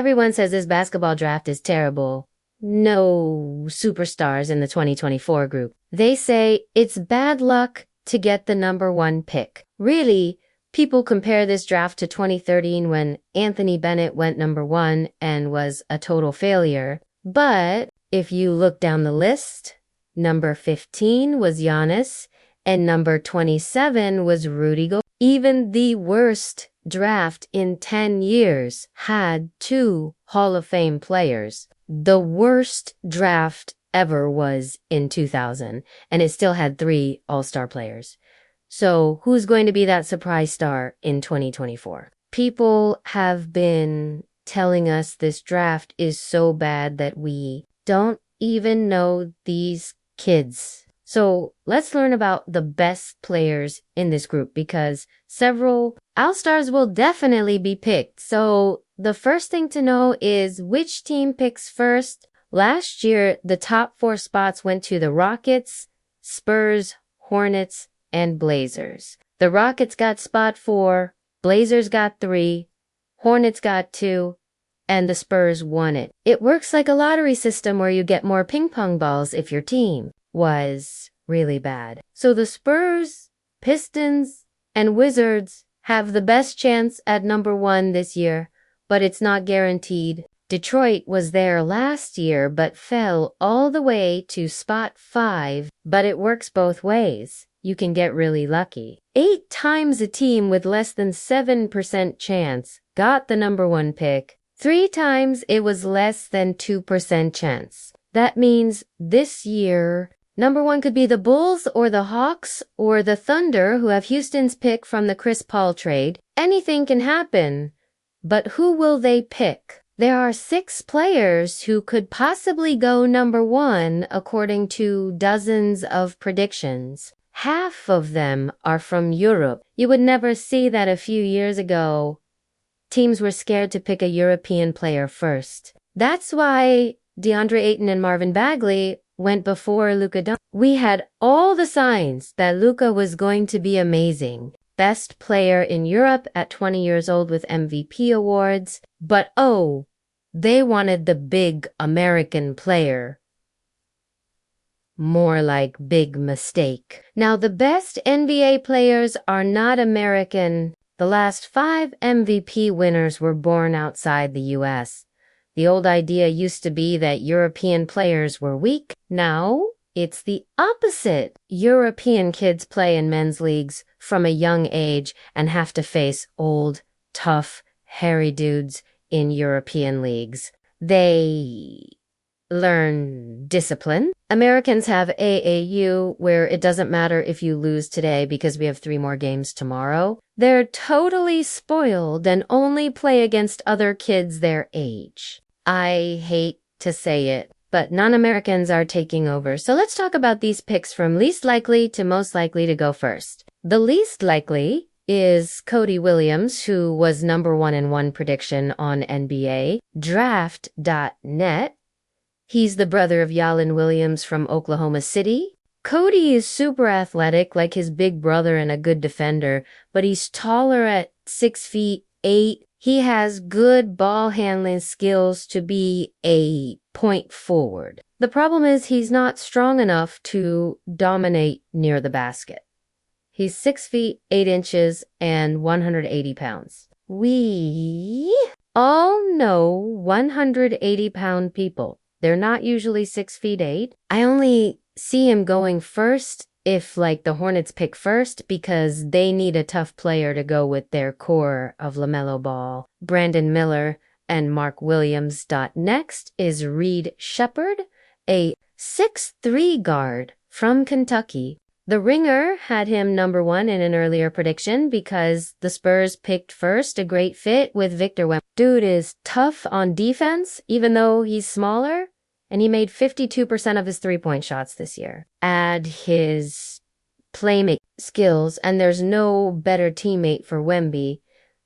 Everyone says this basketball draft is terrible. No superstars in the 2024 group. They say it's bad luck to get the number 1 pick. Really, people compare this draft to 2013 when Anthony Bennett went number 1 and was a total failure. But if you look down the list, number 15 was Giannis and number 27 was Rudy Gobert. Even the worst draft in 10 years had 2 Hall of Fame players. The worst draft ever was in 2000, and it still had 3 All-Star players. So who's going to be that surprise star in 2024? People have been telling us this draft is so bad that we don't even know these kids. So let's learn about the best players in this group because several All-Stars will definitely be picked. So the first thing to know is which team picks first. Last year, the top 4 spots went to the Rockets, Spurs, Hornets, and Blazers. The Rockets got spot 4, Blazers got 3, Hornets got 2, and the Spurs won it. It works like a lottery system where you get more ping pong balls if your team was really bad. So the Spurs, Pistons, and Wizards have the best chance at number 1 this year, but it's not guaranteed. Detroit was there last year but fell all the way to spot 5, but it works both ways. You can get really lucky. 8 times a team with less than 7% chance got the number 1 pick. 3 times it was less than 2% chance. That means this year, number 1 could be the Bulls or the Hawks or the Thunder who have Houston's pick from the Chris Paul trade. Anything can happen. But who will they pick? There are 6 players who could possibly go number 1 according to dozens of predictions. Half of them are from Europe. You would never see that a few years ago. Teams were scared to pick a European player first. That's why DeAndre Ayton and Marvin Bagley went before Luka Doncic. We had all the signs that Luka was going to be amazing. Best player in Europe at 20 years old with MVP awards. But oh, they wanted the big American player. More like big mistake. Now the best NBA players are not American. The last 5 MVP winners were born outside the US. The old idea used to be that European players were weak. Now, it's the opposite. European kids play in men's leagues from a young age and have to face old, tough, hairy dudes in European leagues. They learn discipline. Americans have AAU, where it doesn't matter if you lose today because we have 3 more games tomorrow. They're totally spoiled and only play against other kids their age. I hate to say it, but non-Americans are taking over. So let's talk about these picks from least likely to most likely to go first. The least likely is Cody Williams, who was number 1 in one prediction on NBA Draft.net. He's the brother of Yalen Williams from Oklahoma City. Cody is super athletic like his big brother and a good defender, but he's taller at 6'8". He has good ball handling skills to be a point forward. The problem is he's not strong enough to dominate near the basket. He's 6 feet 8 inches and 180 pounds. We all know 180-pound people. They're not usually 6 feet 8. I only see him going first if like the Hornets pick first because they need a tough player to go with their core of LaMelo Ball, Brandon Miller, and Mark Williams. Next is Reed Shepherd, a 6'3" guard from Kentucky. The Ringer had him number 1 in an earlier prediction because the Spurs picked first, a great fit with Victor Wembanyama. Dude is tough on defense, even though he's smaller, and he made 52% of his three-point shots this year. Add his playmaking skills, and there's no better teammate for Wemby.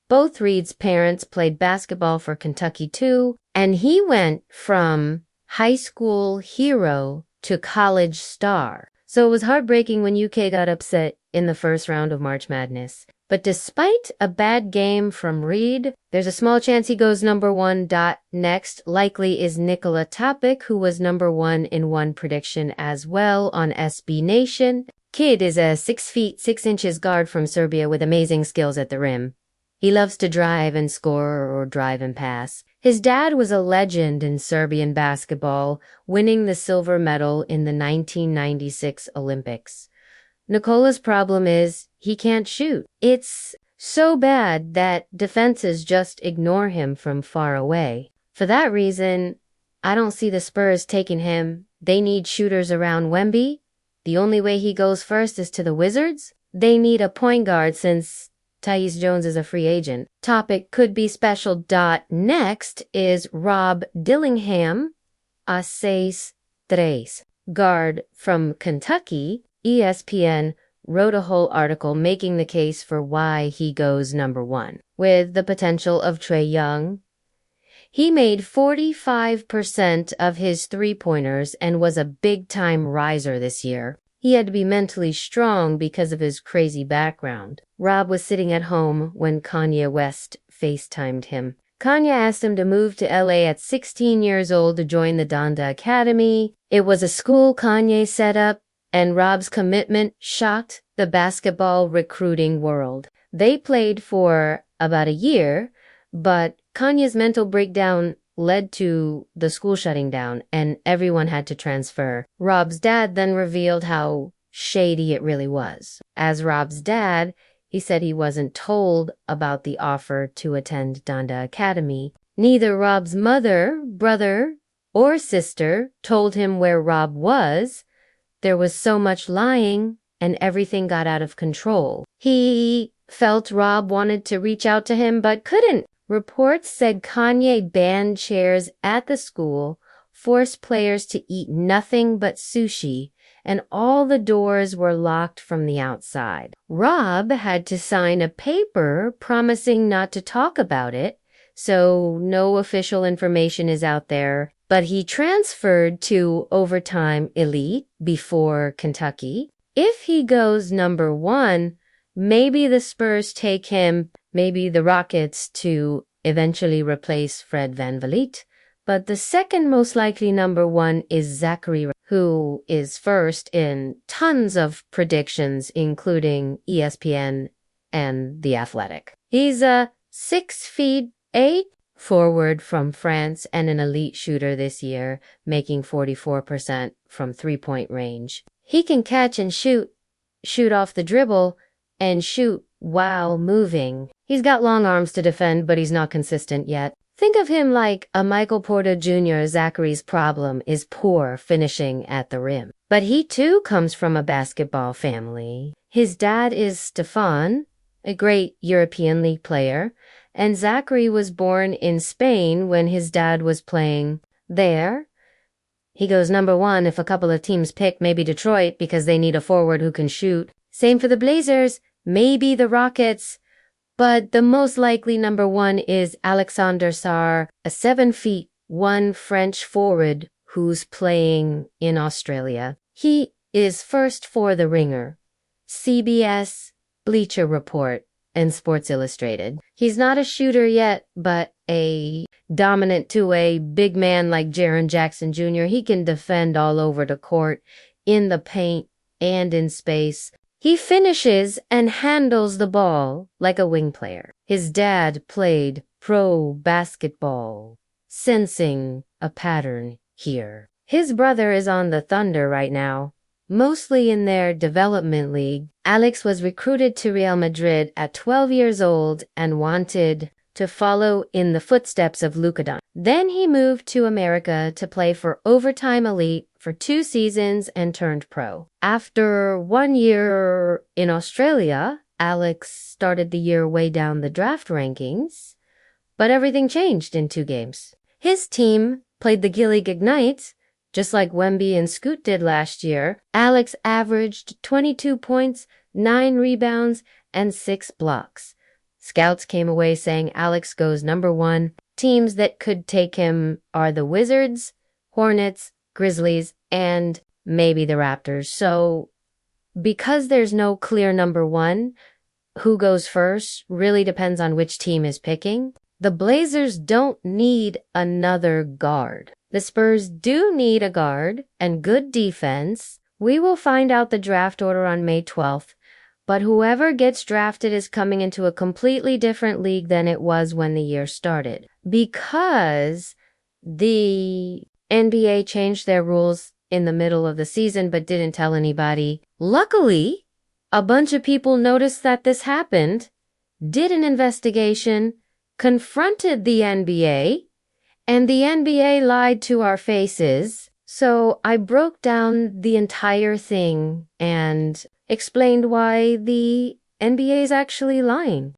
Both Reed's parents played basketball for Kentucky too, and he went from high school hero to college star. So it was heartbreaking when UK got upset in the first round of March Madness. But despite a bad game from Reed, there's a small chance he goes number one. Next likely is Nikola Topic, who was number one in one prediction as well on SB Nation. Kid is a 6 feet 6 inches guard from Serbia with amazing skills at the rim. He loves to drive and score or drive and pass. His dad was a legend in Serbian basketball, winning the silver medal in the 1996 Olympics. Nikola's problem is he can't shoot. It's so bad that defenses just ignore him from far away. For that reason, I don't see the Spurs taking him. They need shooters around Wemby. The only way he goes first is to the Wizards. They need a point guard since Tyus Jones is a free agent. Topic could be special. Next is Rob Dillingham, a 6'3" guard from Kentucky. ESPN wrote a whole article making the case for why he goes number one. With the potential of Trae Young, he made 45% of his three-pointers and was a big-time riser this year. He had to be mentally strong because of his crazy background. Rob was sitting at home when Kanye West FaceTimed him. Kanye asked him to move to LA at 16 years old to join the Donda Academy. It was a school Kanye set up, and Rob's commitment shocked the basketball recruiting world. They played for about a year, but Kanye's mental breakdown led to the school shutting down, and everyone had to transfer. Rob's dad then revealed how shady it really was. As Rob's dad, he said he wasn't told about the offer to attend Donda Academy. Neither Rob's mother, brother, or sister told him where Rob was. There was so much lying, and everything got out of control. He felt Rob wanted to reach out to him, but couldn't. Reports said Kanye banned chairs at the school, forced players to eat nothing but sushi, and all the doors were locked from the outside. Rob had to sign a paper promising not to talk about it, so no official information is out there. But he transferred to Overtime Elite before Kentucky. If he goes number one, maybe the Spurs take him, maybe the Rockets to eventually replace Fred VanVleet. But the second most likely number one is Zachary, who is first in tons of predictions, including ESPN and The Athletic. He's a 6'8" forward from France and an elite shooter this year, making 44% from three-point range. He can catch and shoot off the dribble, and shoot while moving. He's got long arms to defend, but he's not consistent yet. Think of him like a Michael Porter Jr. Zachary's problem is poor finishing at the rim. But he too comes from a basketball family. His dad is Stefan, a great European League player, and Zachary was born in Spain when his dad was playing there. He goes number one if a couple of teams pick maybe Detroit because they need a forward who can shoot. Same for the Blazers, maybe the Rockets. But the most likely number one is Alexander Sarr, a 7'1" French forward who's playing in Australia. He is first for The Ringer, CBS, Bleacher Report, and Sports Illustrated. He's not a shooter yet, but a dominant two-way big man like Jaren Jackson Jr. He can defend all over the court, in the paint, and in space. He finishes and handles the ball like a wing player. His dad played pro basketball, sensing a pattern here. His brother is on the Thunder right now, mostly in their development league. Alex was recruited to Real Madrid at 12 years old and wanted to follow in the footsteps of Luka Doncic. Then he moved to America to play for Overtime Elite for 2 seasons and turned pro. After 1 year in Australia, Alex started the year way down the draft rankings, but everything changed in 2 games. His team played the G-League Ignite, just like Wemby and Scoot did last year. Alex averaged 22 points, 9 rebounds, and 6 blocks. Scouts came away saying Alex goes number one. Teams that could take him are the Wizards, Hornets, Grizzlies, and maybe the Raptors. So because there's no clear number one, who goes first really depends on which team is picking. The Blazers don't need another guard. The Spurs do need a guard and good defense. We will find out the draft order on May 12th, but whoever gets drafted is coming into a completely different league than it was when the year started. Because the NBA changed their rules in the middle of the season but didn't tell anybody. Luckily, a bunch of people noticed that this happened, did an investigation, confronted the NBA, and the NBA lied to our faces. So I broke down the entire thing and explained why the NBA is actually lying.